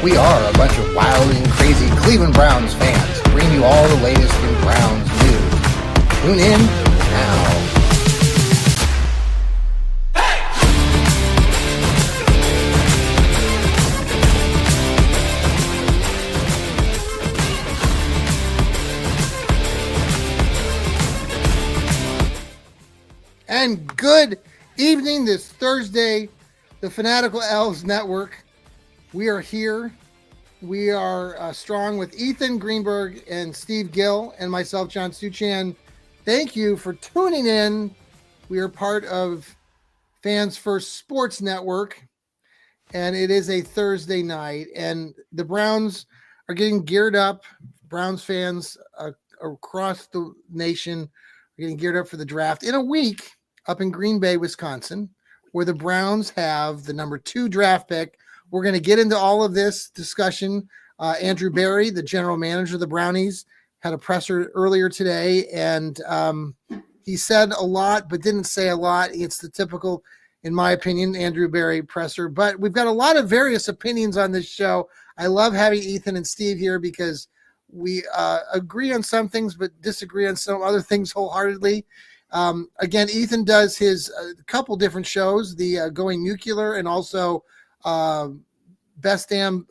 We are a bunch of wild and crazy Cleveland Browns fans, bringing you all the latest in Browns news. Tune in now. And good evening this Thursday, the Fanatical Elfz Network. We are here. We are strong with Ethan Greenberg and Steve Gill and myself, John Suchan. Thank you for tuning in. We are part of Fans First Sports Network, and it is a Thursday night, and the Browns are getting geared up. Browns fans across the nation are getting geared up for the draft in a week up in Green Bay, Wisconsin, where the Browns have the number 2 draft pick. We're going to get into all of this discussion. Andrew Berry, the general manager of the Brownies, had a presser earlier today, and he said a lot but didn't say a lot. It's the typical, in my opinion, Andrew Berry presser. But we've got a lot of various opinions on this show. I love having Ethan and Steve here because we agree on some things but disagree on some other things wholeheartedly. Again, Ethan does his couple different shows, the Going Nuclear and also Best Damn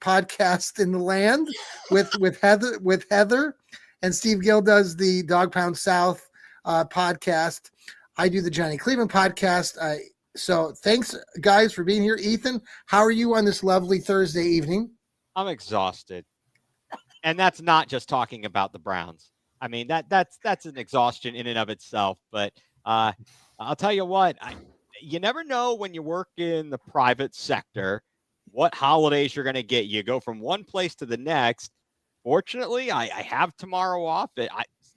Podcast in the Land with Heather, and Steve Gill does the Dog Pound South podcast. I do the Johnny Cleveland podcast. So thanks, guys, for being here. Ethan, how are you on this lovely Thursday evening? I'm exhausted, and that's not just talking about the Browns. I mean, that's an exhaustion in and of itself. But I'll tell you what, you never know when you work in the private sector what holidays you're going to get. You go from one place to the next. Fortunately, I have tomorrow off. It's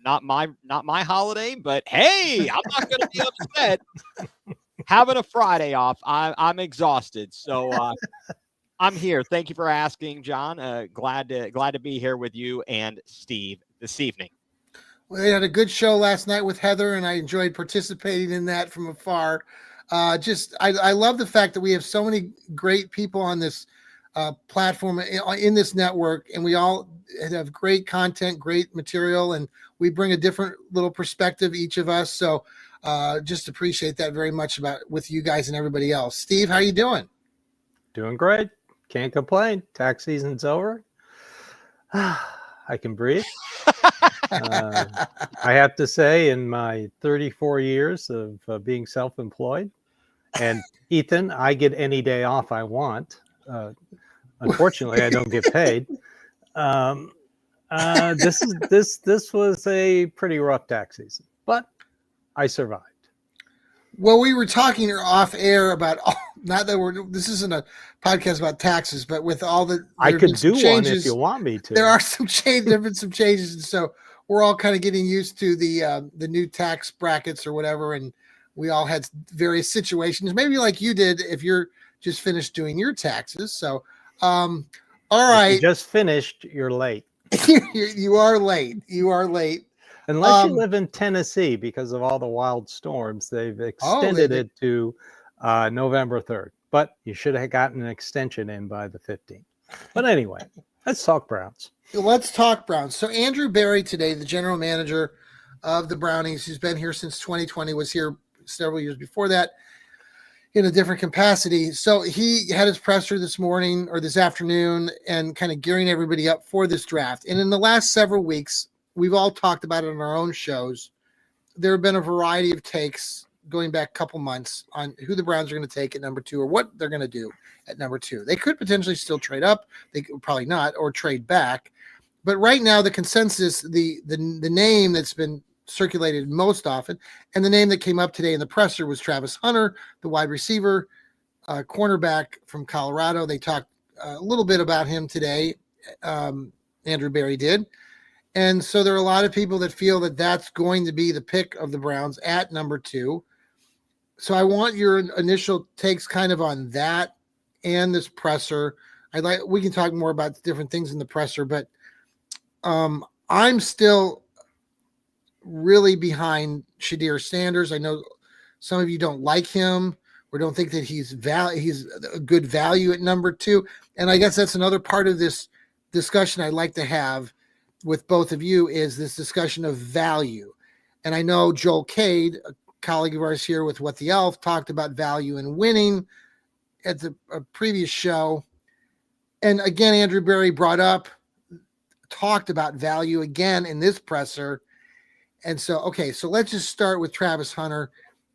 not my holiday, but hey, I'm not going to be upset having a Friday off. I'm exhausted, so I'm here. Thank you for asking, John. Glad to be here with you and Steve this evening. We had a good show last night with Heather, and I enjoyed participating in that from afar. I love the fact that we have so many great people on this platform in this network, and we all have great content, great material, and we bring a different little perspective, each of us. So just appreciate that very much with you guys and everybody else. Steve, how you doing? Doing great. Can't complain. Tax season's over. I can breathe. I have to say, in my 34 years of being self-employed, and Ethan, I get any day off I want. Unfortunately, I don't get paid. This was a pretty rough tax season, but I survived. Well, we were talking off air about not that this isn't a podcast about taxes, but with all the I could do changes, one if you want me to. There are some changes, and so we're all kind of getting used to the new tax brackets or whatever, and we all had various situations, maybe like you did if you're just finished doing your taxes. So, all right, if you just finished, you're late. You are late. You are late. Unless you live in Tennessee, because of all the wild storms, they've extended it to November 3rd. But you should have gotten an extension in by the 15th. But anyway, let's talk Browns. Let's talk Browns. So Andrew Berry today, the general manager of the Brownies, who's been here since 2020, was here several years before that in a different capacity. So he had his presser this morning or this afternoon and kind of gearing everybody up for this draft. And in the last several weeks, we've all talked about it on our own shows. There have been a variety of takes going back a couple months on who the Browns are going to take at number 2 or what they're going to do at number 2. They could potentially still trade up. They could probably not, or trade back. But right now, the consensus, the name that's been circulated most often, and the name that came up today in the presser was Travis Hunter, the wide receiver, cornerback from Colorado. They talked a little bit about him today. Andrew Berry did. And so there are a lot of people that feel that that's going to be the pick of the Browns at number 2. So I want your initial takes kind of on that and this presser. We can talk more about different things in the presser, but I'm still really behind Shadir Sanders. I know some of you don't like him. or don't think that he's a good value at number 2. And I guess that's another part of this discussion I'd like to have with both of you, is this discussion of value. And I know Joel Cade, a colleague of ours here with What the Elf, talked about value and winning at the previous show. And again, Andrew Berry talked about value again in this presser. And so, okay, so let's just start with Travis Hunter.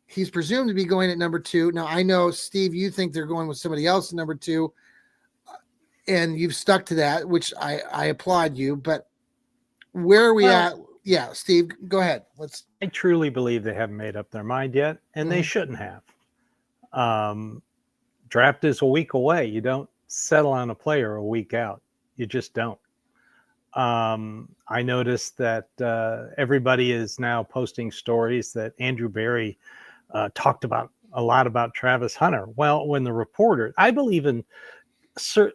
He's presumed to be going at number 2. Now, I know, Steve, you think they're going with somebody else at number 2, and you've stuck to that, which I applaud you. But where are we at? Yeah, Steve, go ahead. I truly believe they haven't made up their mind yet, and they shouldn't have. Draft is a week away. You don't settle on a player a week out. You just don't. I noticed that everybody is now posting stories that Andrew Berry talked about a lot about Travis Hunter. Well, when the reporter, I believe in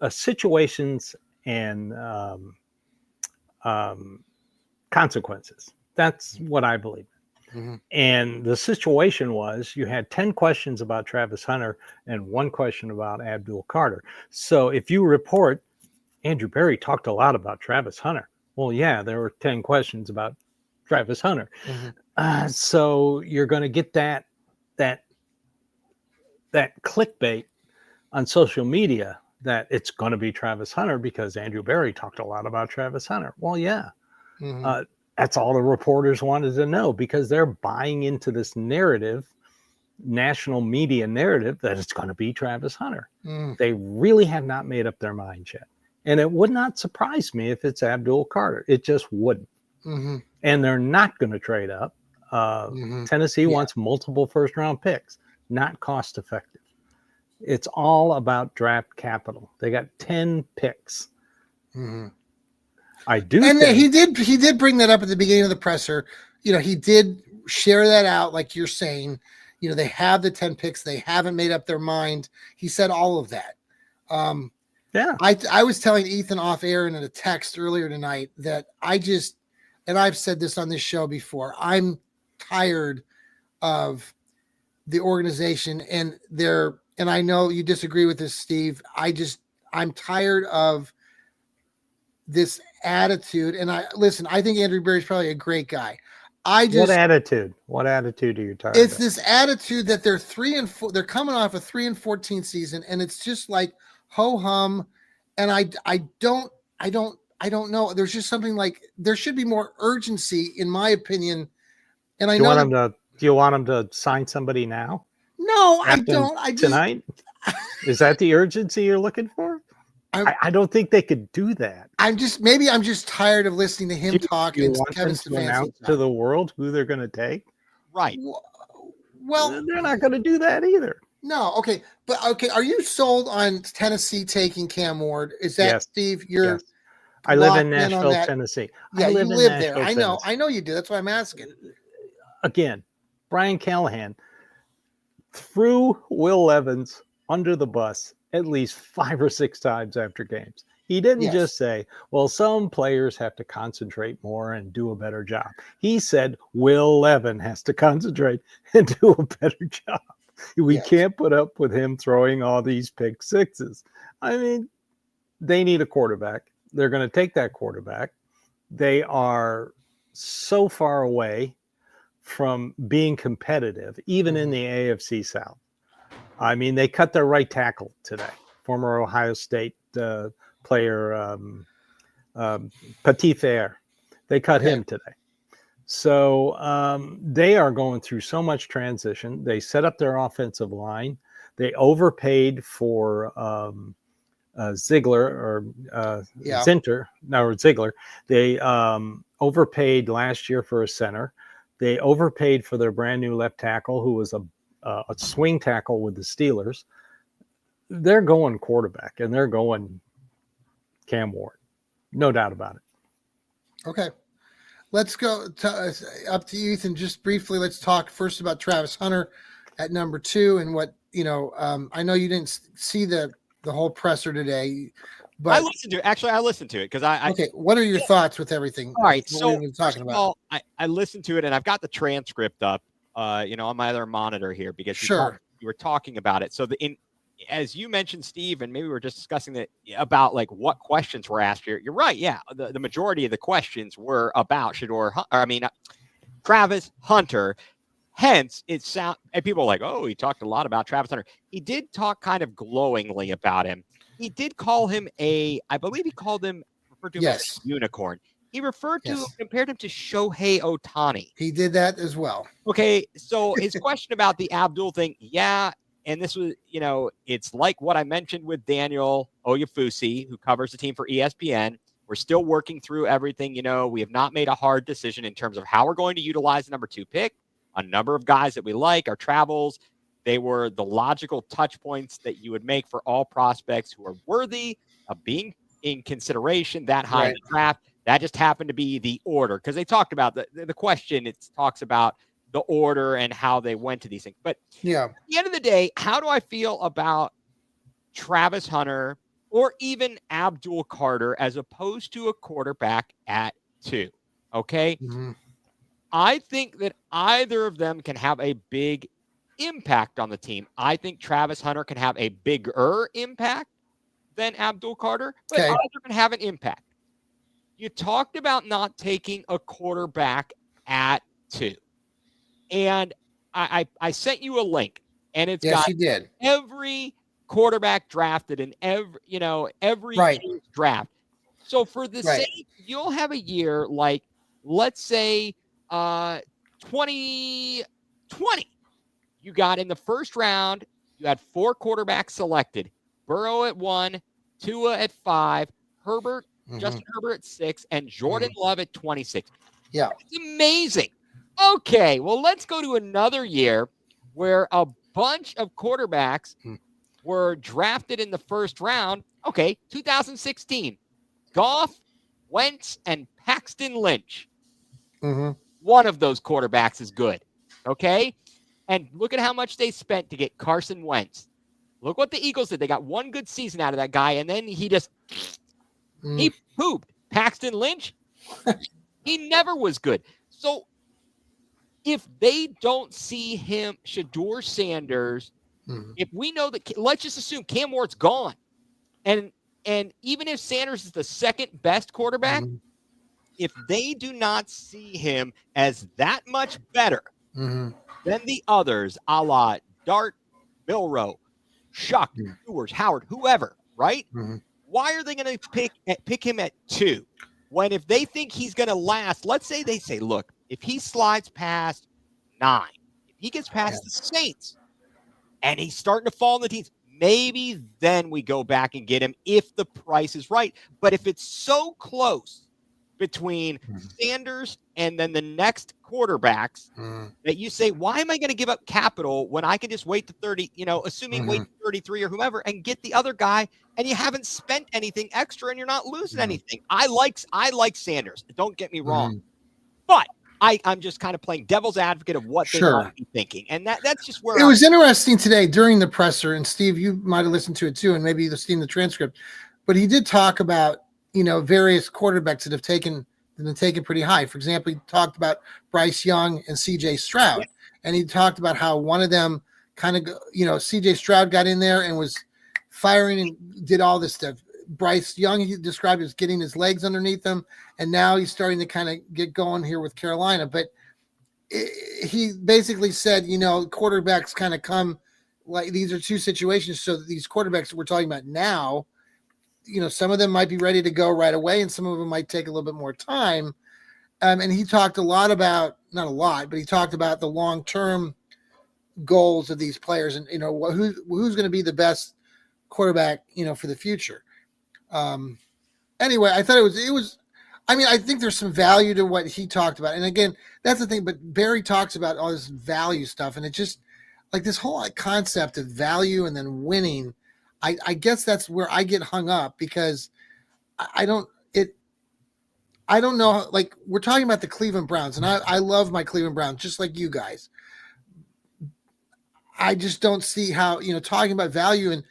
situations and consequences. That's what I believe. Mm-hmm. And the situation was you had 10 questions about Travis Hunter and 1 question about Abdul Carter. So if you report Andrew Berry talked a lot about Travis Hunter, well, yeah, there were 10 questions about Travis Hunter. Mm-hmm. So you're going to get that clickbait on social media that it's going to be Travis Hunter because Andrew Berry talked a lot about Travis Hunter. Well, yeah. Mm-hmm. That's all the reporters wanted to know because they're buying into this narrative, national media narrative, that it's going to be Travis Hunter. Mm. They really have not made up their minds yet. And it would not surprise me if it's Abdul Carter. It just wouldn't. Mm-hmm. And they're not going to trade up. Tennessee wants multiple first-round picks, not cost-effective. It's all about draft capital. They got 10 picks. Mm-hmm. I do. And he did bring that up at the beginning of the presser. He did share that out, like you're saying. They have the 10 picks. They haven't made up their mind. He said all of that. Yeah. I was telling Ethan off air in a text earlier tonight that and I've said this on this show before, I'm tired of the organization and I know you disagree with this, Steve. I'm tired of this attitude. And I think Andrew Berry's probably a great guy. What attitude? What attitude are you tired of? It's of? this attitude that they're 3-4. They're coming off a 3-14 season, and it's just like ho hum. And I don't know. There's just something like there should be more urgency, in my opinion. And I know. Do you want them to sign somebody now? No, I don't. Tonight? Is that the urgency you're looking for? I don't think they could do that. I'm just tired of listening to him talk. You want them to announce to the world who they're going to take? Right. Well, they're not going to do that either. No. Okay. But okay. Are you sold on Tennessee taking Cam Ward? Is that yes. Steve? Yes. I live in Nashville, Tennessee. Yeah, you live there. I know. I know you do. That's why I'm asking. Again, Brian Callahan threw Will Evans under the bus at least 5 or 6 times after games. He didn't just say, well, some players have to concentrate more and do a better job. He said, Will Levin has to concentrate and do a better job. We can't put up with him throwing all these pick sixes. I mean, they need a quarterback. They're going to take that quarterback. They are so far away from being competitive, even in the AFC South. I mean, they cut their right tackle today, former Ohio State player Petit Fair. They cut him today. So they are going through so much transition. They set up their offensive line. They overpaid for Ziegler or Zinter. No, Ziegler. They overpaid last year for a center. They overpaid for their brand new left tackle, who was a swing tackle with the Steelers. They're going quarterback, and they're going Cam Ward. No doubt about it. Okay. Let's go up to Ethan just briefly. Let's talk first about Travis Hunter at number 2 and what, I know you didn't see the whole presser today, but I listened to it because okay. What are your thoughts with everything? All right. So first of all, I listened to it and I've got the transcript up, on my other monitor here because you were talking about it. So as you mentioned, Steve, and maybe we were just discussing that about like what questions were asked here. You're right. Yeah. The majority of the questions were about Travis Hunter. Hence, and people are like, oh, he talked a lot about Travis Hunter. He did talk kind of glowingly about him. He did call him I believe he referred to him as a unicorn. He compared him to Shohei Ohtani. He did that as well. Okay, so his question about the Abdul thing, yeah, and this was, it's like what I mentioned with Daniel Oyafusi, who covers the team for ESPN. We're still working through everything. We have not made a hard decision in terms of how we're going to utilize the number 2 pick. A number of guys that we like, our travels, they were the logical touch points that you would make for all prospects who are worthy of being in consideration that high in the draft. That just happened to be the order, because they talked about the question. It talks about the order and how they went to these things. But yeah, at the end of the day, how do I feel about Travis Hunter or even Abdul Carter as opposed to a quarterback at 2? Okay. Mm-hmm. I think that either of them can have a big impact on the team. I think Travis Hunter can have a bigger impact than Abdul Carter, but either can have an impact. You talked about not taking a quarterback at 2. And I sent you a link, and it's got you did. Every quarterback drafted in every year's draft. So for the sake, you'll have a year like, let's say, 2020, you got in the first round, you had 4 quarterbacks selected: Burrow at 1, Tua at 5, Justin Herbert at 6, and Jordan Love at 26. Yeah. It's amazing. Okay, well, let's go to another year where a bunch of quarterbacks were drafted in the first round. Okay, 2016, Goff, Wentz, and Paxton Lynch. One of those quarterbacks is good, okay? And look at how much they spent to get Carson Wentz. Look what the Eagles did. They got one good season out of that guy, and then he pooped. Paxton Lynch, he never was good. So if they don't see him, Shedeur Sanders, if we know that, let's just assume Cam Ward's gone, and even if Sanders is the second best quarterback, if they do not see him as that much better than the others, a la Dart, Milroe, Shuck, Ewers, Howard, whoever, right? Why are they going to pick him at 2 when if they think he's going to last? Let's say they say, look, if he slides past 9, if he gets past the Saints and he's starting to fall in the teens, maybe then we go back and get him if the price is right. But if it's so close between Sanders and then the next quarterbacks that you say, why am I going to give up capital when I can just wait to 30, assuming wait to 33 or whomever, and get the other guy, and you haven't spent anything extra and you're not losing anything. I like Sanders. Don't get me wrong. But I'm just kind of playing devil's advocate of what they might be thinking. And that's just where it was interesting today during the presser, and Steve, you might have listened to it too, and maybe you've seen the transcript, but he did talk about, various quarterbacks that have been taken pretty high. For example, he talked about Bryce Young and CJ Stroud, and he talked about how one of them kind of, CJ Stroud got in there and was firing and did all this stuff. Bryce Young, he described as getting his legs underneath him, and now he's starting to kind of get going here with Carolina. But he basically said, quarterbacks kind of come like these are 2 situations. So these quarterbacks that we're talking about now, some of them might be ready to go right away, and some of them might take a little bit more time. And he talked a lot about, not a lot, but he talked about the long-term goals of these players, and who's going to be the best quarterback, for the future. Anyway, I thought it was. I mean, I think there's some value to what he talked about, and again, that's the thing. But Barry talks about all this value stuff, and it just like this whole concept of value and then winning. I guess that's where I get hung up, because I don't know. Like, we're talking about the Cleveland Browns, and I love my Cleveland Browns just like you guys. I just don't see how, talking about value, and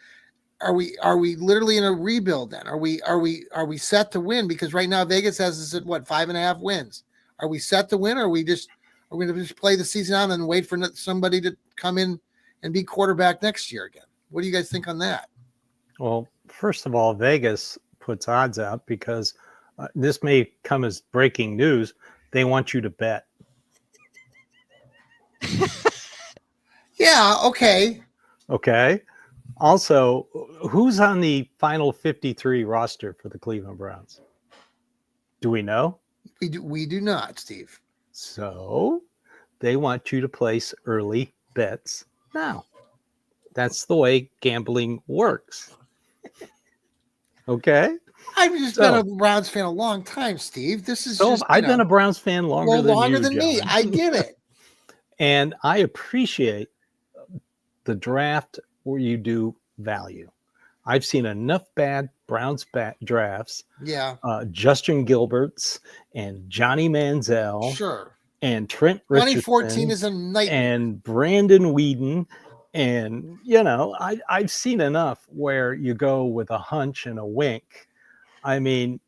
are we literally in a rebuild then? Are we set to win? Because right now Vegas has us at 5.5 wins. Are we set to win, or are we going to just play the season out and wait for somebody to come in and be quarterback next year again. What do you guys think on that? Well, first of all, Vegas puts odds out because this may come as breaking news. They want you to bet. Yeah, okay. Okay. Also, who's on the final 53 roster for the Cleveland Browns? Do we know? We do not, Steve. So they want you to place early bets now. That's the way gambling works. Okay. I've just been a Browns fan a long time, Steve. This is just, I've been a Browns fan longer than me. I get it. And I appreciate the draft where you do value. I've seen enough bad Browns drafts. Yeah. Justin Gilbert's and Johnny Manziel. Sure. And Trent Richardson. 2014 is a nightmare. And Brandon Whedon. And, I've seen enough where you go with a hunch and a wink. I mean,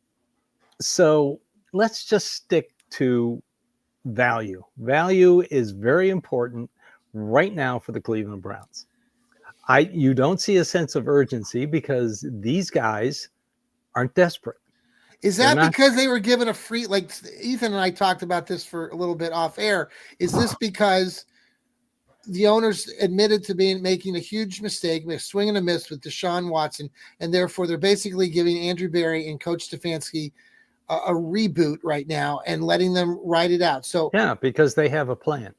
so let's just stick to value. Value is very important right now for the Cleveland Browns. You don't see a sense of urgency because these guys aren't desperate. Is that because they were given a free, like Ethan and I talked about this for a little bit off air. Is this because the owners admitted to making a huge mistake, a swing and a miss with Deshaun Watson, and therefore they're basically giving Andrew Berry and Coach Stefanski a reboot right now and letting them ride it out? So yeah, because they have a plan.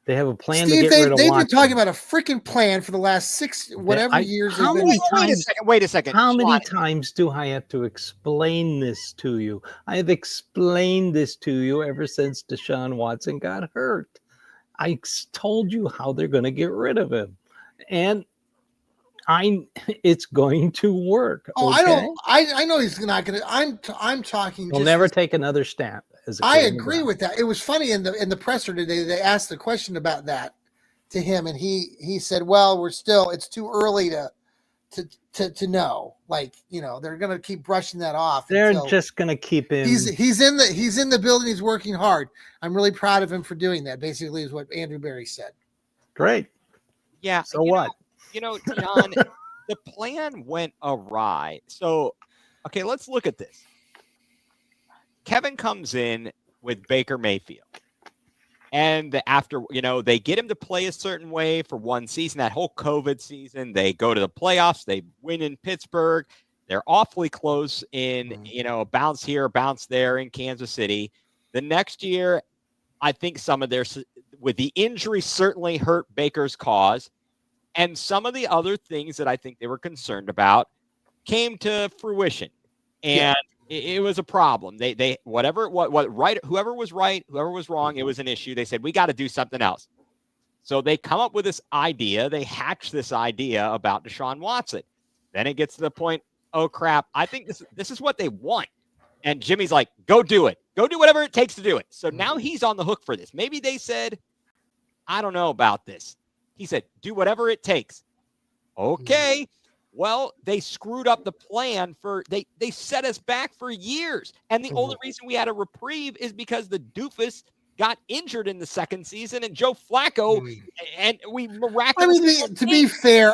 They have a plan Steve, to get rid of they've Watson. been talking about a freaking plan for the last years. Wait a second. How many times do I have to explain this to you? I have explained this to you ever since Deshaun Watson got hurt. I told you how they're going to get rid of him, and it's going to work. Oh, okay? I know he's not going to. I'm talking. He'll never take another snap. I agree with that. It was funny in the presser today. They asked the question about that to him, and he said, "Well, it's too early to know. Like, they're going to keep brushing that off. They're just going to keep him. He's in the building. He's working hard. I'm really proud of him for doing that. Basically, is what Andrew Berry said. Great. Yeah. So what? John, the plan went awry. So, okay, let's look at this. Kevin comes in with Baker Mayfield. And after, they get him to play a certain way for one season, that whole COVID season, they go to the playoffs, they win in Pittsburgh. They're awfully close in, a bounce here, a bounce there in Kansas City. The next year, I think some of with the injury certainly hurt Baker's cause. And some of the other things that I think they were concerned about came to fruition. And it was a problem. They whoever was right, whoever was wrong, it was an issue. They said, we got to do something else. So they come up with this idea. They hatch this idea about Deshaun Watson. Then it gets to the point, oh crap, I think this is what they want. And Jimmy's like, go do it. Go do whatever it takes to do it. So now he's on the hook for this. Maybe they said, I don't know about this. He said, do whatever it takes. Okay. Well, they screwed up the plan they set us back for years. And the only reason we had a reprieve is because the doofus got injured in the second season and Joe Flacco, and we miraculously. To be fair,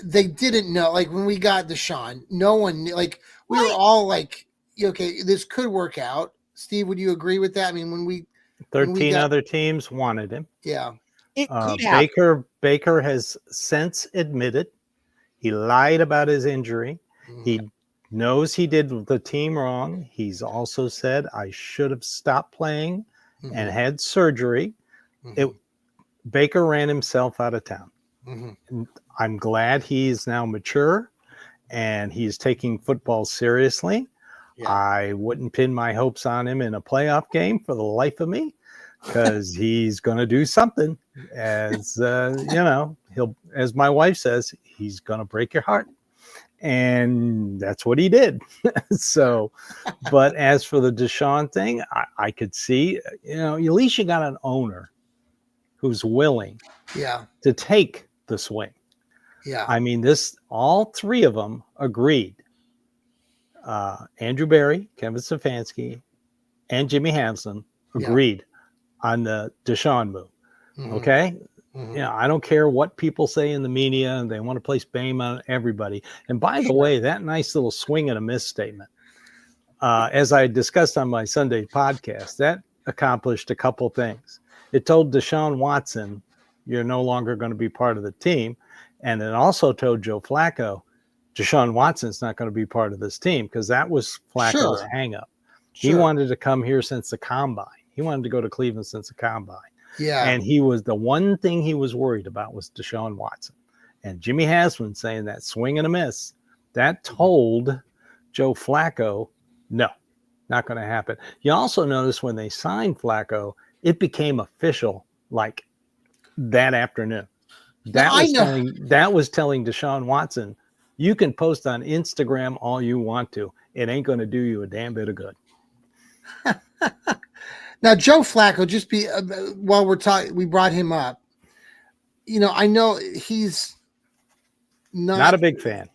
they didn't know. Like when we got Deshaun, no one knew. Like we were all like, okay, this could work out. Steve, would you agree with that? I mean, when 13 other teams wanted him. Yeah. It could happen. Baker has since admitted he lied about his injury. He knows he did the team wrong. He's also said, I should have stopped playing and had surgery. Baker ran himself out of town. I'm glad he's now mature and he's taking football seriously. Yeah. I wouldn't pin my hopes on him in a playoff game for the life of me, because he's going to do something. As he'll, as my wife says, he's going to break your heart. And that's what he did. So, but as for the Deshaun thing, I could see, at least you got an owner who's willing to take the swing. Yeah. I mean, all three of them agreed. Andrew Berry, Kevin Stefanski, and Jimmy Haslam agreed on the Deshaun move. Okay. Mhm. You know, I don't care what people say in the media, and they want to place blame on everybody. And by the Sure. way, that nice little swing and a miss statement, as I discussed on my Sunday podcast, that accomplished a couple things. It told Deshaun Watson, you're no longer going to be part of the team. And it also told Joe Flacco, Deshaun Watson's not going to be part of this team, because that was Flacco's Sure. hang up. He Sure. wanted to come here since the combine. He wanted to go to Cleveland since the combine. Yeah. And he was, the one thing he was worried about was Deshaun Watson. And Jimmy Haslam saying that swing and a miss, that told Joe Flacco, no, not going to happen. You also notice when they signed Flacco, it became official like that afternoon. That was telling Deshaun Watson, you can post on Instagram all you want to. It ain't going to do you a damn bit of good. Now, Joe Flacco, just while we're talking, we brought him up. You know, I know he's not a big fan.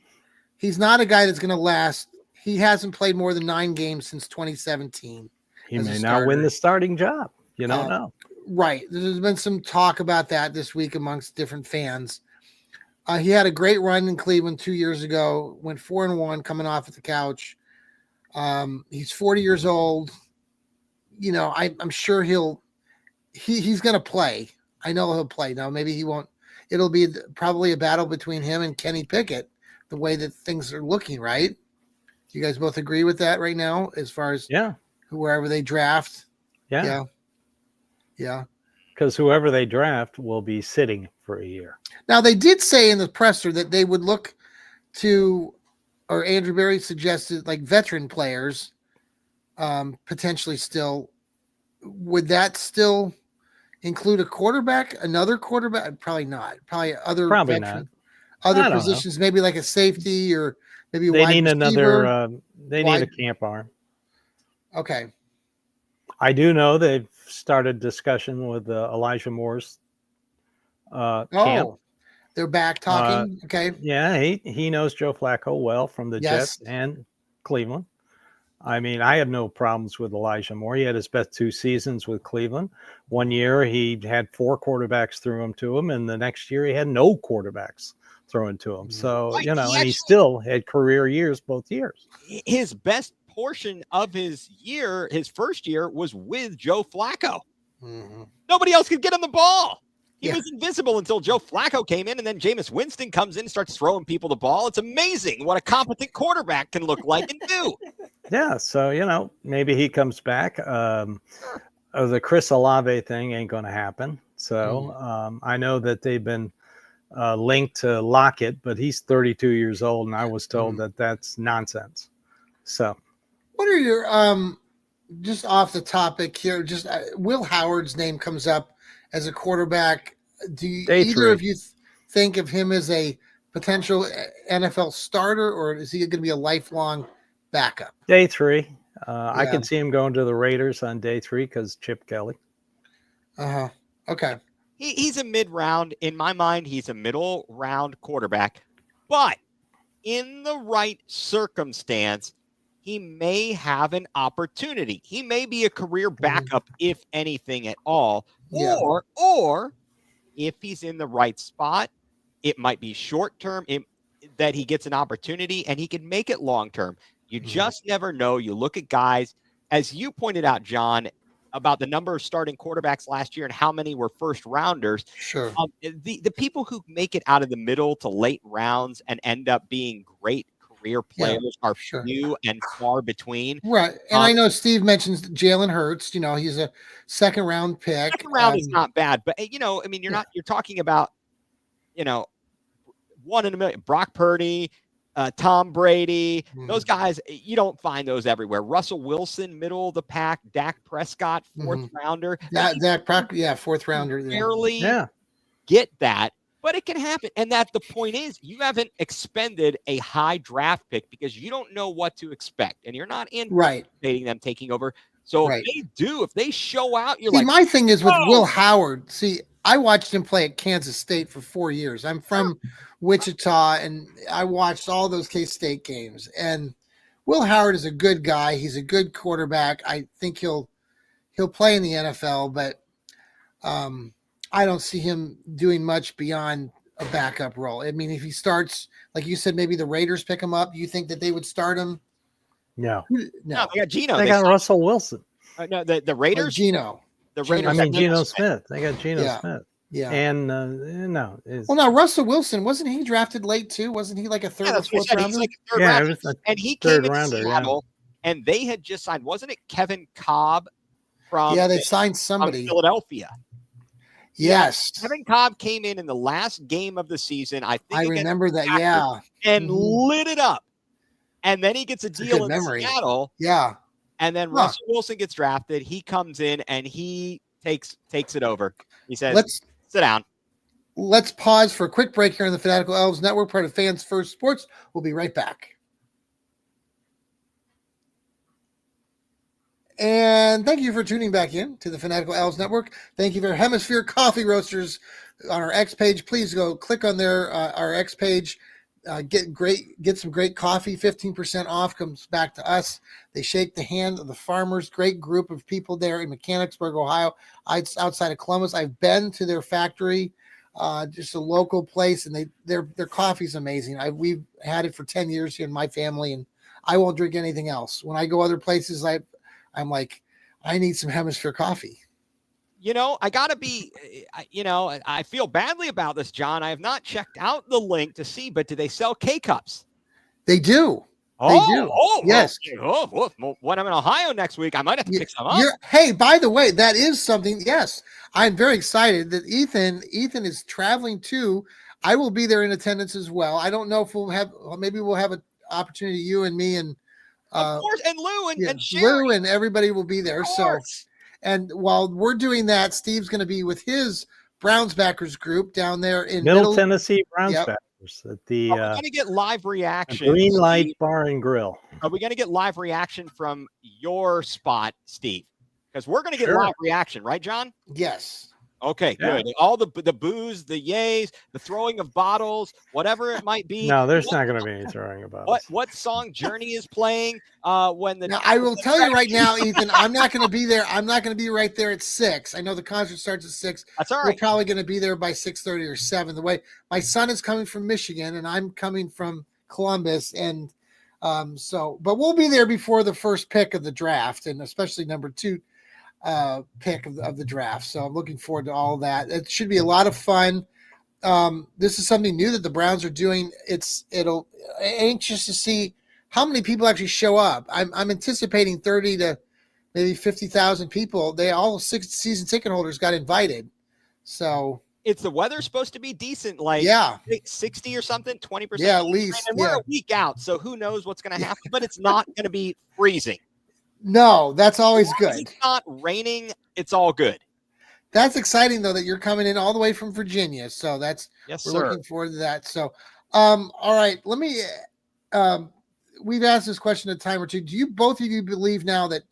He's not a guy that's going to last. He hasn't played more than 9 games since 2017. He may not win the starting job. You don't know. Right. There's been some talk about that this week amongst different fans. He had a great run in Cleveland 2 years ago, went 4-1 coming off at the couch. He's 40 years old. You know, I'm sure he's going to play. I know he'll play. Now, maybe he won't. It'll be probably a battle between him and Kenny Pickett, the way that things are looking, right? Do you guys both agree with that right now, as far as whoever they draft? Yeah. Because whoever they draft will be sitting for a year. Now, they did say in the presser that they would look to, or Andrew Berry suggested, like veteran players, potentially still. Would that still include a quarterback, another quarterback? Probably not. Probably other other positions, maybe like a safety or maybe a wide receiver. They need a camp arm. Okay. I do know they've started discussion with Elijah Moore's camp. They're back talking. Okay. Yeah, he knows Joe Flacco well from the Jets and Cleveland. I mean, I have no problems with Elijah Moore. He had his best 2 seasons with Cleveland. 1 year he had 4 quarterbacks throw him to him, and the next year he had no quarterbacks thrown to him. So, you know, and he still had career years both years. His best portion of his first year, was with Joe Flacco. Mm-hmm. Nobody else could get him the ball. He was invisible until Joe Flacco came in, and then Jameis Winston comes in and starts throwing people the ball. It's amazing what a competent quarterback can look like and do. Yeah, so, you know, maybe he comes back. The Chris Olave thing ain't going to happen. So I know that they've been linked to Lockett, but he's 32 years old, and I was told that that's nonsense. So what are your just off the topic here, just Will Howard's name comes up as a quarterback. Do either of you think of him as a potential NFL starter, or is he going to be a lifelong backup? Day 3. I could see him going to the Raiders on day 3 because Chip Kelly. Okay. He's a mid-round. In my mind, he's a middle-round quarterback. But in the right circumstance, he may have an opportunity. He may be a career backup, if anything at all. Yeah. Or if he's in the right spot, it might be short-term that he gets an opportunity, and he can make it long-term. You just never know. You look at guys, as you pointed out, John, about the number of starting quarterbacks last year and how many were first rounders. Sure. The people who make it out of the middle to late rounds and end up being great career players are few and far between. Right. And I know Steve mentions Jalen Hurts. You know, he's a second round pick. Second round is not bad, but you know, I mean, you're talking about, you know, 1 in a million. Brock Purdy, Tom Brady, those guys, you don't find those everywhere. Russell Wilson, middle of the pack. Dak Prescott, 4th rounder. Dak Prescott, 4th rounder. Barely get that, but it can happen. And that the point is, you haven't expended a high draft pick because you don't know what to expect, and you're not anticipating them taking over. So if they show out, you're like. My thing is with Will Howard. See, I watched him play at Kansas State for 4 years. I'm from Wichita, and I watched all those K-State games. And Will Howard is a good guy. He's a good quarterback. I think he'll play in the NFL, but I don't see him doing much beyond a backup role. I mean, if he starts, like you said, maybe the Raiders pick him up. You think that they would start him? No. No, they got Geno. They got Russell Wilson. No, the Raiders. Geno. The Raiders. I mean, Geno Smith. They got Geno Smith. Yeah. And no. Well, now Russell Wilson, wasn't he drafted late too? Wasn't he like a third or fourth rounder? He's like a third rounder. It was and he came rounder, in Seattle, and they had just signed. Wasn't it Kevin Cobb from? Yeah, they signed somebody. Philadelphia. Yes. Kevin Cobb came in the last game of the season. I think. I remember that. Yeah. And lit it up. And then he gets a deal in Seattle. Yeah. And then Russell Wilson gets drafted. He comes in and he takes it over. He says, sit down. Let's pause for a quick break here on the Fanatical Elfz Network, part of Fans First Sports. We'll be right back. And thank you for tuning back in to the Fanatical Elfz Network. Thank you for Hemisphere Coffee Roasters on our X page. Please go click on our X page. Get some great coffee. 15% off comes back to us. They shake the hand of the farmers. Great group of people there in Mechanicsburg, Ohio, outside of Columbus. I've been to their factory, just a local place, and their coffee's amazing. We've had it for 10 years here in my family, and I won't drink anything else. When I go other places, I'm like, I need some Hemisphere coffee. I got to be, I feel badly about this, John. I have not checked out the link to see, but do they sell K-Cups? They do. They do. Yes. When I'm in Ohio next week, I might have to pick some up. Hey, by the way, that is something. Yes. I'm very excited that Ethan is traveling too. I will be there in attendance as well. I don't know if maybe we'll have an opportunity, you and me and of course, and Lou and Sherry. Lou and everybody will be there. So, and while we're doing that, Steve's going to be with his Browns backers group down there in Middle Tennessee Browns backers at the. Are we going to get live reaction? Green Light Bar and Grill. Are we going to get live reaction from your spot, Steve? Because we're going to get live reaction, right, John? Yes. Okay, good. All the booze, the yays, the throwing of bottles, whatever it might be. No, there's not going to be any throwing of bottles. What song Journey is playing when the? Now, I will tell you right now, Ethan, I'm not going to be there. I'm not going to be right there at 6. I know the concert starts at 6. That's all right. We're probably going to be there by 6:30 or 7. The way my son is coming from Michigan and I'm coming from Columbus, and but we'll be there before the first pick of the draft, and especially number 2. Pick of the draft. So I'm looking forward to all that. It should be a lot of fun. This is something new that the Browns are doing. It'll anxious to see how many people actually show up. I'm anticipating 30 to maybe 50,000 people. They all 6 season ticket holders got invited. So it's the weather's supposed to be decent, like 60 or something, 20%. Yeah, at least. And we're a week out, so who knows what's going to happen, but it's not going to be freezing. No, that's always good. It's not raining. It's all good. That's exciting, though, that you're coming in all the way from Virginia. So we're looking forward to that. So, all right, let me. We've asked this question a time or two. Do you both of you believe now that?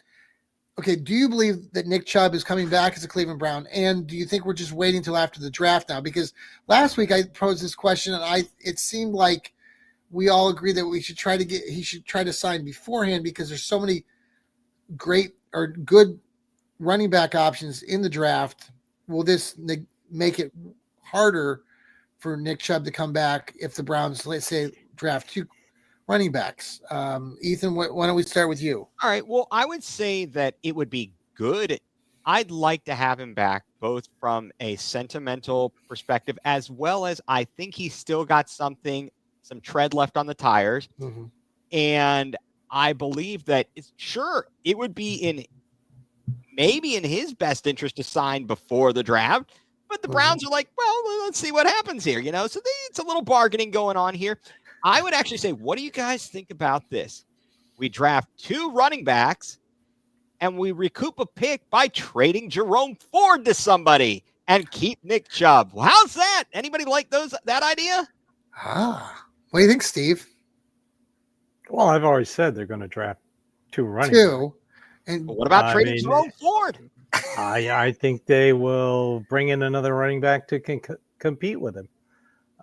Okay, do you believe that Nick Chubb is coming back as a Cleveland Brown, and do you think we're just waiting until after the draft now? Because last week I posed this question, and it seemed like we all agree that he should try to sign beforehand because there's so many great or good running back options in the draft. Will this make it harder for Nick Chubb to come back if the Browns, let's say, draft 2 running backs? Ethan, why don't we start with you? All right. Well, I would say that it would be good. I'd like to have him back both from a sentimental perspective as well as I think he's still got some tread left on the tires. Mm-hmm. And I believe that it would be maybe in his best interest to sign before the draft, but the Browns are like, well, let's see what happens here. So it's a little bargaining going on here. I would actually say, what do you guys think about this? We draft 2 running backs and we recoup a pick by trading Jerome Ford to somebody and keep Nick Chubb. Well, how's that? Anybody like that idea? What do you think, Steve? Well, I've always said they're going to draft 2 running backs. And what about trading Jerome Ford? I think they will bring in another running back to compete with him.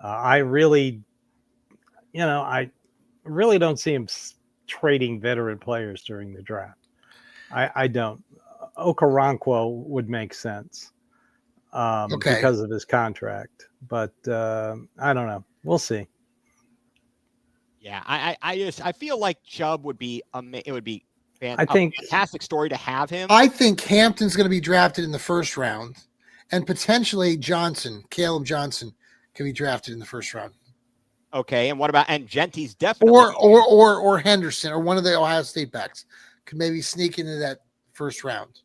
I really don't see him trading veteran players during the draft. I don't. Okoronkwo would make sense. Okay. because of his contract. But I don't know. We'll see. Yeah, I feel like Chubb would be it would be I think a fantastic story to have him. I think Hampton's going to be drafted in the first round, and potentially Caleb Johnson, can be drafted in the first round. Okay, and what about Gentry's definitely or Henderson or one of the Ohio State backs could maybe sneak into that first round.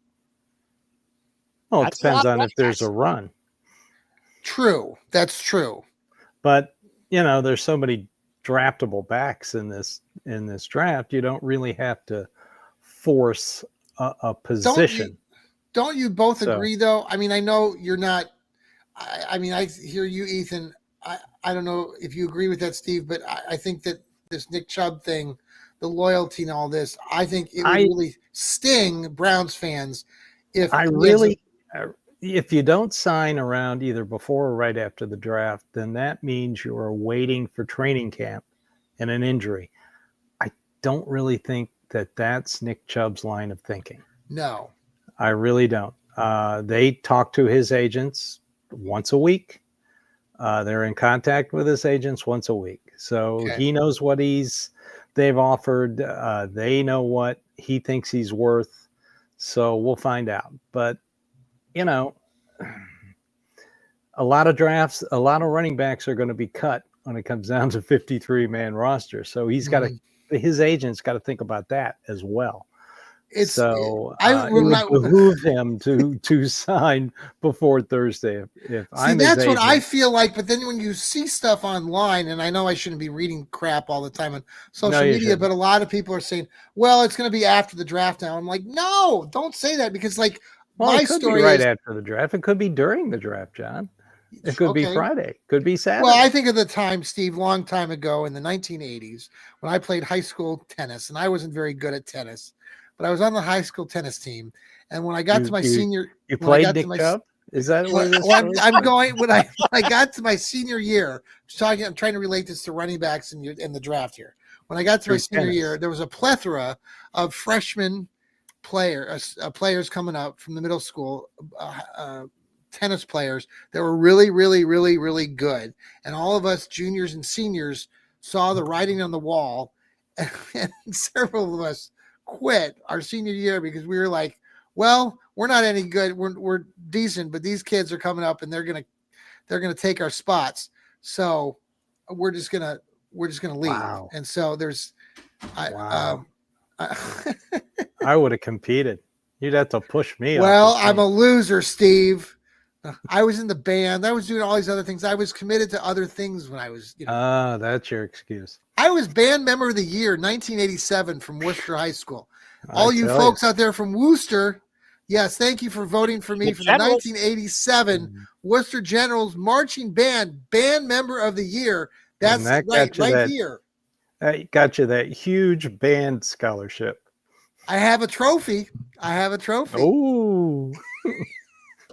Well, it depends on if there's a run. True, that's true. But there's so many draftable backs in this draft. You don't really have to force a position. Don't you both agree though? I mean, I know you're not. I mean, I hear you, Ethan. I don't know if you agree with that, Steve, but I think that this Nick Chubb thing, the loyalty and all this, I think it would really sting Browns fans if if you don't sign around either before or right after the draft, then that means you are waiting for training camp and an injury. I don't really think that that's Nick Chubb's line of thinking. No, I really don't. They talk to his agents once a week. They're in contact with his agents once a week. So he knows what they've offered. They know what he thinks he's worth. So we'll find out. But, a lot of drafts, a lot of running backs are going to be cut when it comes down to 53-man roster. So he's got his agent's got to think about that as well. It would behoove him to sign before Thursday. That's what I feel like. But then when you see stuff online, and I know I shouldn't be reading crap all the time on social media, but a lot of people are saying, "Well, it's going to be after the draft now." I'm like, "No, don't say that," because my it could story be right after the draft. It could be during the draft, John. It could be Friday. Could be Saturday. Well, I think of the time, Steve, long time ago in the 1980s when I played high school tennis, and I wasn't very good at tennis. But I was on the high school tennis team, and when I got to my senior, you played Nick Chubb? Is that what it is? I'm going when I got to my senior year. I'm trying to relate this to running backs in the draft here. When I got to my senior year, there was a plethora of freshman players coming up from the middle school, tennis players that were really, really, really, really good, and all of us juniors and seniors saw the writing on the wall, and several of us quit our senior year because we were like, well, we're not any good. We're decent, but these kids are coming up and they're gonna take our spots. So we're just gonna leave. Wow. And so I would have competed. You'd have to push me. Well, I'm a loser, Steve. I was in the band. I was doing all these other things. I was committed to other things when I was, that's your excuse. I was band member of the year, 1987 from Worcester High School. All you folks out there from Worcester, yes, thank you for voting for me for the 1987 Worcester Generals Marching Band member of the year. That's right here. That got you that huge band scholarship. I have a trophy. Oh.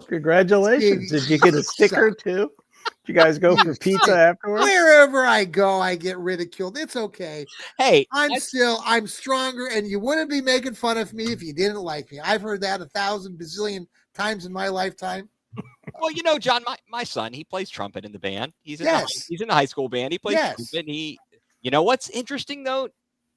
Congratulations. Did you get a sticker too? Did you guys go for pizza afterwards? Wherever I go, I get ridiculed. It's okay. Hey, I'm stronger, and you wouldn't be making fun of me if you didn't like me. I've heard that 1,000 bazillion times in my lifetime. Well, John, my son, he plays trumpet in the band. He's in the high school band. He plays trumpet. What's interesting though,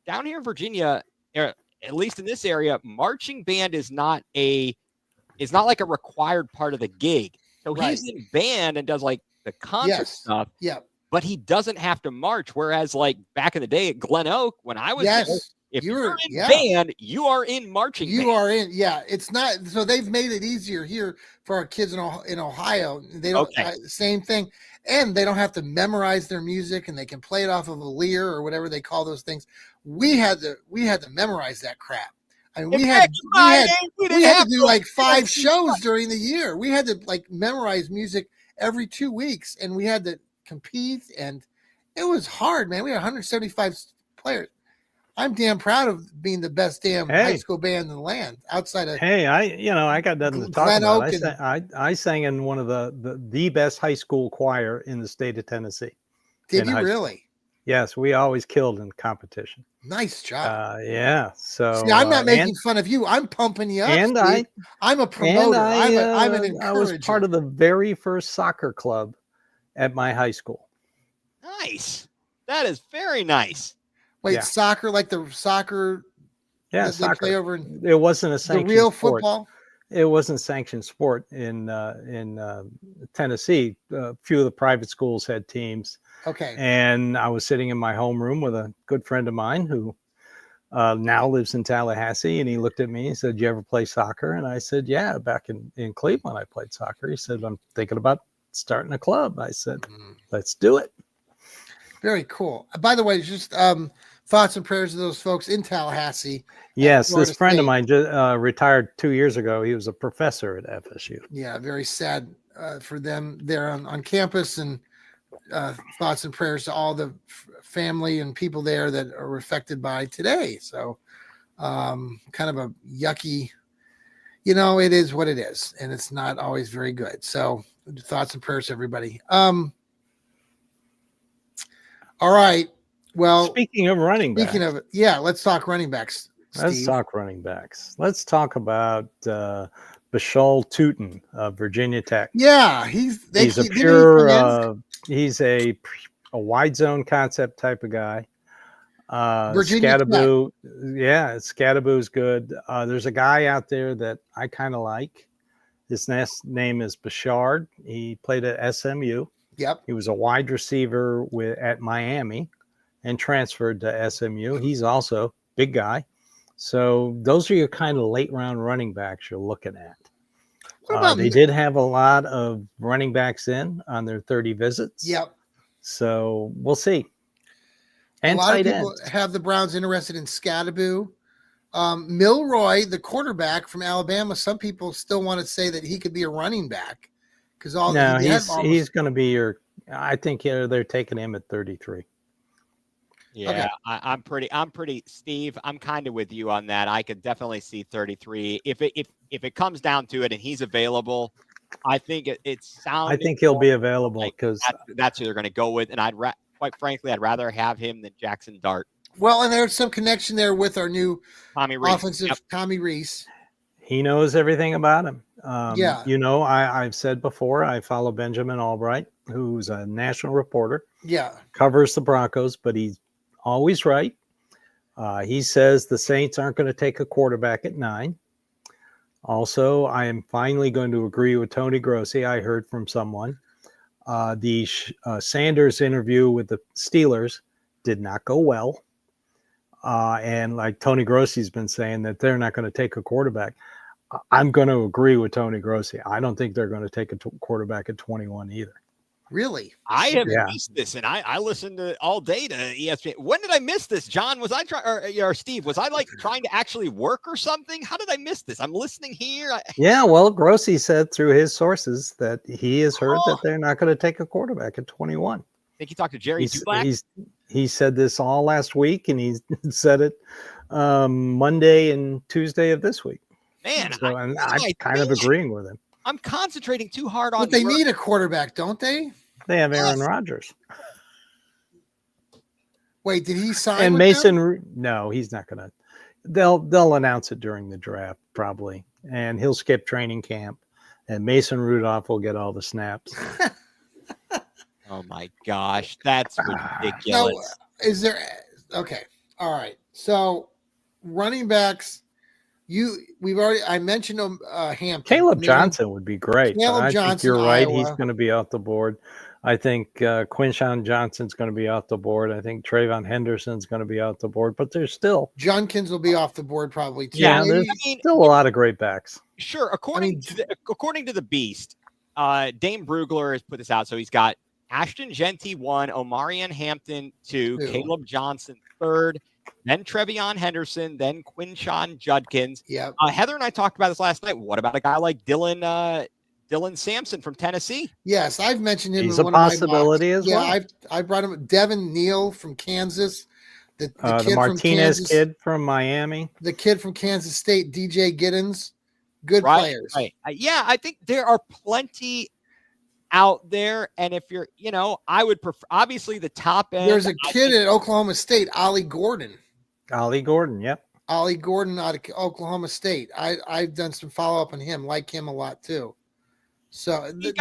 down here in Virginia, at least in this area, marching band is not like a required part of the gig. So he's in band and does like the concert stuff. Yeah. But he doesn't have to march. Whereas like back in the day at Glen Oak, when I was there, if you're in band, you are in marching band. You are in. Yeah. It's not. So they've made it easier here for our kids in Ohio. They don't same thing. And they don't have to memorize their music, and they can play it off of a lyre or whatever they call those things. We had to memorize that crap. I mean, we had to do like 5 shows during the year. We had to like memorize music every 2 weeks, and we had to compete, and it was hard, man. We had 175 players. I'm damn proud of being the best damn high school band in the land outside of. Hey, I got nothing to talk about. I sang in one of the best high school choir in the state of Tennessee. Did you really? Yes, we always killed in competition. Nice job. Yeah. So See, I'm not making fun of you. I'm pumping you up. and Steve. I'm a promoter. I'm an I encourager. was part of the very first soccer club at my high school. Nice. That is very nice. Wait, Yeah. soccer, like the soccer Yeah, that they play over in it wasn't a the sanctioned real sport. football? It wasn't sanctioned sport in Tennessee. A few of the private schools had teams. Okay. And I was sitting in my homeroom with a good friend of mine who now lives in Tallahassee. And he looked at me and said, "You ever play soccer?" And I said, "Yeah, back in Cleveland, I played soccer." He said, "I'm thinking about starting a club." I said, "Let's do it." Very cool. By the way, just thoughts and prayers to those folks in Tallahassee. Yes, Florida this friend of State. mine just retired 2 years ago. He was a professor at FSU. Yeah, very sad for them there on campus, and thoughts and prayers to all the family and people there that are affected by today. So kind of a yucky, it is what it is, and it's not always very good. So thoughts and prayers to everybody. All right. Well, Speaking of running backs, let's talk running backs. let's Steve. talk running backs. Let's talk about Bashal Tootin of Virginia Tech. Yeah, he's a wide zone concept type of guy. Virginia Scatteraboo, yeah, Scatteraboo's good. There's a guy out there that I kind of like. His name is Bashard. He played at SMU. Yep. He was a wide receiver at Miami and transferred to SMU. He's also a big guy. So those are your kind of late round running backs you're looking at. They did have a lot of running backs on their 30 visits. Yep. So we'll see. And a lot of tight people ends. have the Browns interested in Scatteraboo. Milroy, the quarterback from Alabama, some people still want to say that he could be a running back because he's going to be I think they're taking him at 33. Yeah, Okay. I'm pretty, Steve. I'm kind of with you on that. I could definitely see 33. If it comes down to it and he's available, I think it sounds. I think he'll be available because that's who they're going to go with. And quite frankly, I'd rather have him than Jackson Dart. Well, and there's some connection there with our new Tommy Reese. offensive Tommy Reese. He knows everything about him. Yeah. I've said before, I follow Benjamin Albright, who's a national reporter. Yeah. Covers the Broncos, but he's always right. He says the Saints aren't going to take a quarterback at 9. Also, I am finally going to agree with Tony Grossi. I heard from someone. The Sanders interview with the Steelers did not go well. And like Tony Grossi's been saying that they're not going to take a quarterback. I'm going to agree with Tony Grossi. I don't think they're going to take a quarterback at 21 either. Really? I have missed this, and I listened to all day to ESPN. When did I miss this, John? Was I or Steve? Was I trying to actually work or something? How did I miss this? I'm listening here. Yeah, well, Grossi said through his sources that he has heard that they're not going to take a quarterback at 21. I think he talked to Jerry Dulac. He said this all last week, and he said it Monday and Tuesday of this week. Man, so, I'm kind of agreeing with him. I'm concentrating too hard on. But they need a quarterback, don't they? They have Aaron Rodgers. Wait, did he sign? And with Mason? them? No, he's not going to. They'll announce it during the draft probably, and he'll skip training camp, and Mason Rudolph will get all the snaps. Oh my gosh, that's ridiculous. No, is there? Okay, all right. So running backs. I mentioned Hampton. Caleb Johnson would be great. Caleb Johnson, think you're right. Iowa. He's going to be off the board. I think Quinshawn Johnson's going to be off the board. I think Trayvon Henderson's going to be off the board. But there's still Junkins will be off the board probably too. Yeah, there's still a lot of great backs. Sure, according to the Beast, Dane Brugler has put this out. So he's got Ashton Genty 1, Omarion Hampton 2, Caleb Johnson 3rd. Then Trevion Henderson, then Quinshawn Judkins. Yeah. Heather and I talked about this last night. What about a guy like Dylan Sampson from Tennessee? Yes, I've mentioned him. He's in a one of possibility as well. Yeah, I brought him. Devin Neal from Kansas. The kid Martinez from Kansas, kid from Miami. The kid from Kansas State, DJ Giddens. Good players. Right. Yeah, I think there are plenty out there. And if you're, I would prefer, obviously, the top end. There's a kid at Oklahoma State, Ollie Gordon. Ollie Gordon, yep. Ollie Gordon out of Oklahoma State. I've done some follow up on him, like him a lot too. So do you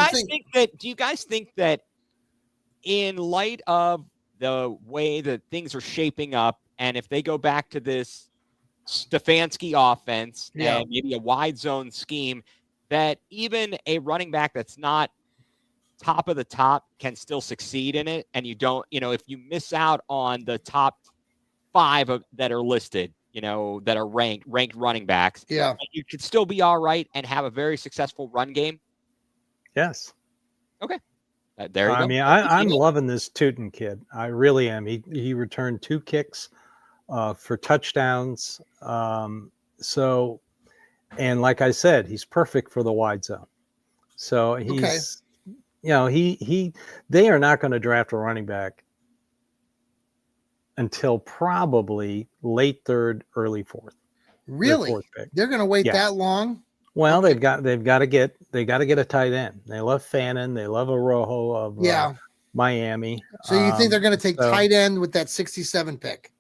guys think that in light of the way that things are shaping up, and if they go back to this Stefanski offense and maybe a wide zone scheme, that even a running back that's not top of the top can still succeed in it? And you don't, if you miss out on the top 5 that are listed, that are ranked running backs, you could still be all right and have a very successful run game? Yes. Okay. There you go. I mean, I'm loving this Tootin kid. I really am. He returned 2 kicks for touchdowns. So, and like I said, he's perfect for the wide zone. So he's, they are not going to draft a running back until probably late 3rd, early 4th. Really? They're going to wait that long? Well, they've got to get a tight end. They love Fannin. They love Arojo of Miami. So you think they're going to take tight end with that 67 pick?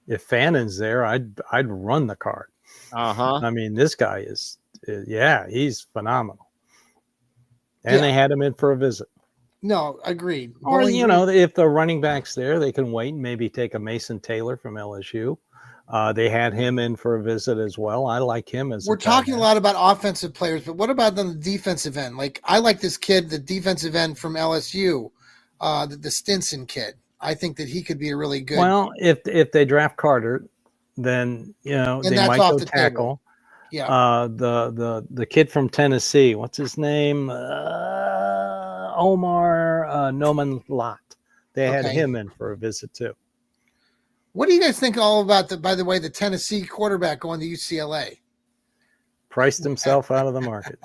If Fannin's there, I'd run the card. I mean, this guy is he's phenomenal. And they had him in for a visit. No, agreed. Or if the running back's there, they can wait and maybe take a Mason Taylor from LSU. They had him in for a visit as well. I like him as. We're talking a lot about offensive players, but what about on the defensive end? Like, I like this kid, the defensive end from LSU, the Stinson kid. I think that he could be a really good. Well, if they draft Carter, then they might go tackle. Yeah. The kid from Tennessee, what's his name? Omar Noman Lott. They had him in for a visit too. What do you guys think all about by the way, the Tennessee quarterback going to UCLA? Priced himself out of the market.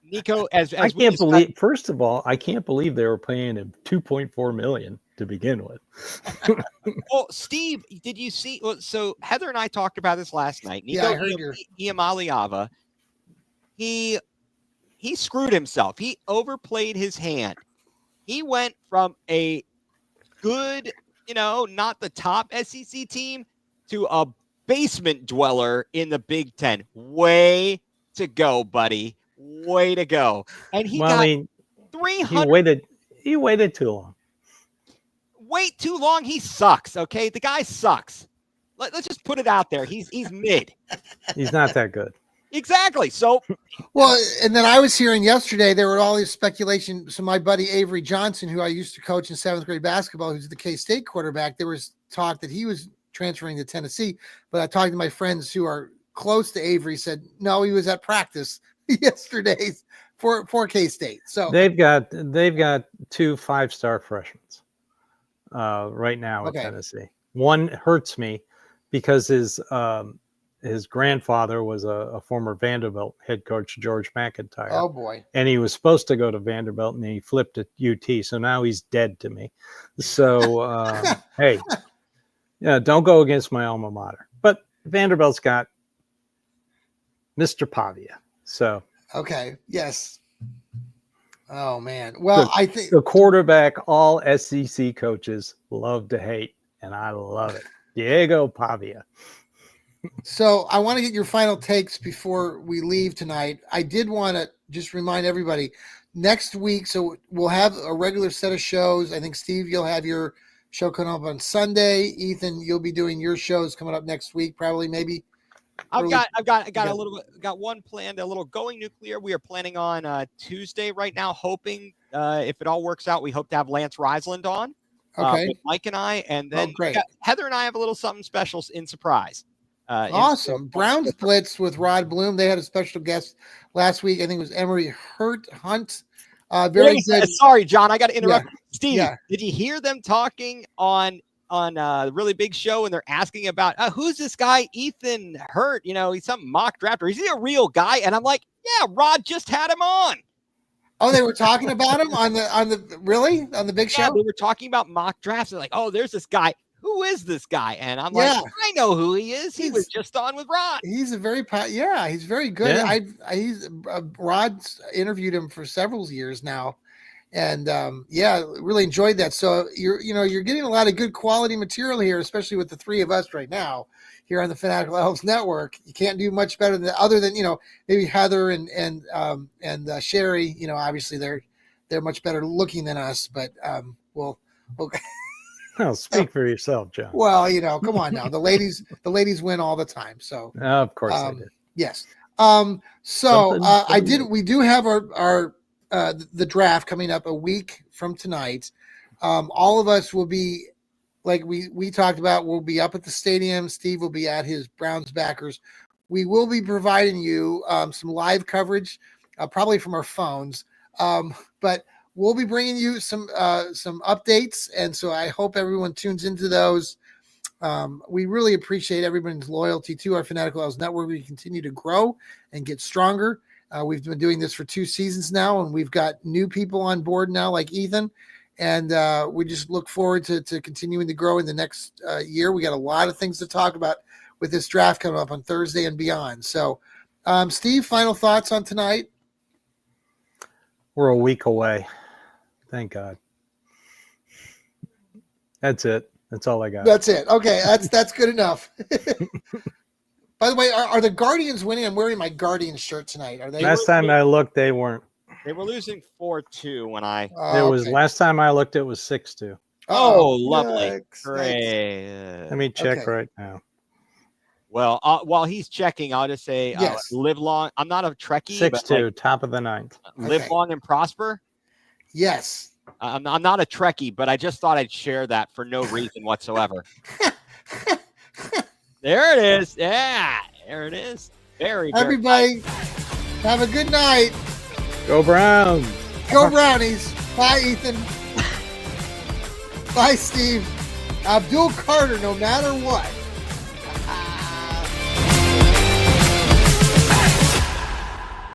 Nico, I can't believe. First of all, I can't believe they were paying him $2.4 million to begin with. Well, Steve, did you see? So Heather and I talked about this last night. Nico I heard Iamaleava, he screwed himself. He overplayed his hand. He went from a good, not the top SEC team to a basement dweller in the Big Ten. Way to go, buddy. Way to go. And he got 300. He waited too long. Wait too long. He sucks. Okay. The guy sucks. Let's just put it out there. He's mid. He's not that good. Exactly. So, well, and then I was hearing yesterday, there were all these speculation. So my buddy Avery Johnson, who I used to coach in 7th grade basketball, who's the K-State quarterback, there was talk that he was transferring to Tennessee. But I talked to my friends who are close to Avery, said, no, he was at practice yesterday for K-State. So they've got 2 5-star freshmen right now at Tennessee. One hurts me because his grandfather was a former Vanderbilt head coach, George McIntyre. Oh boy! And he was supposed to go to Vanderbilt, and he flipped at UT. So now he's dead to me. So hey, don't go against my alma mater. But Vanderbilt's got Mr. Pavia. So yes. Oh man. Well, I think the quarterback all SEC coaches love to hate, and I love it. Diego Pavia. So I want to get your final takes before we leave tonight. I did want to just remind everybody next week. So we'll have a regular set of shows. I think Steve, you'll have your show coming up on Sunday. Ethan, you'll be doing your shows coming up next week, probably maybe. I've got a little bit, got one planned, a little going nuclear. We are planning on Tuesday right now, hoping if it all works out, we hope to have Lance Riesland on. With Mike and I, and then Heather and I have a little something special in surprise. Awesome. Browns Blitz with Rod Bloom. They had a special guest last week. I think it was Emery Hunt. Very good. Sorry, John. I got to interrupt. Steve, did you hear them talking on a really big show, and they're asking about who's this guy, Ethan Hurt? He's some mock drafter. Is he a real guy? And I'm like, yeah, Rod just had him on. Oh, they were talking about him on the big show? They were talking about mock drafts. They're like, oh, there's this guy. who is this guy? And I'm like, I know who he is. He was just on with Rod. He's a very he's very good. Yeah. Rod's interviewed him for several years now, and really enjoyed that. So you're getting a lot of good quality material here, especially with the three of us right now here on the Fanatical Elfz Network. You can't do much better than other than maybe Heather and Sherry. Obviously they're much better looking than us, but we'll Well, speak for yourself, John. Well, come on now. The ladies win all the time. So of course they do. Yes. We do have our the draft coming up a week from tonight. All of us will be, like we talked about, we'll be up at the stadium. Steve will be at his Browns backers. We will be providing you some live coverage, probably from our phones. But we'll be bringing you some updates, and so I hope everyone tunes into those. We really appreciate everyone's loyalty to our Fanatical Elfz Network. We continue to grow and get stronger. We've been doing this for 2 seasons now, and we've got new people on board now, like Ethan, and we just look forward to continuing to grow in the next year. We got a lot of things to talk about with this draft coming up on Thursday and beyond. So, Steve, final thoughts on tonight? We're a week away. Thank God. That's it. That's all I got. That's it. Okay, that's good enough. By the way, are the Guardians winning? I'm wearing my Guardians shirt tonight. Are they? Last time I looked, they weren't. They were losing 4-2 when I. Last time I looked, it was 6-2. Oh, lovely! Yikes. Great. Let me check right now. Well, while he's checking, I'll just say, Yes. live long. I'm not a Trekkie. 6-2, top of the 9th. Live long and prosper. Yes. I'm not a Trekkie, but I just thought I'd share that for no reason whatsoever. There it is. Yeah, there it is. Very good. Everybody, have a good night. Go Browns. Go Brownies. Bye, Ethan. Bye, Steve. Abdul Carter, no matter what.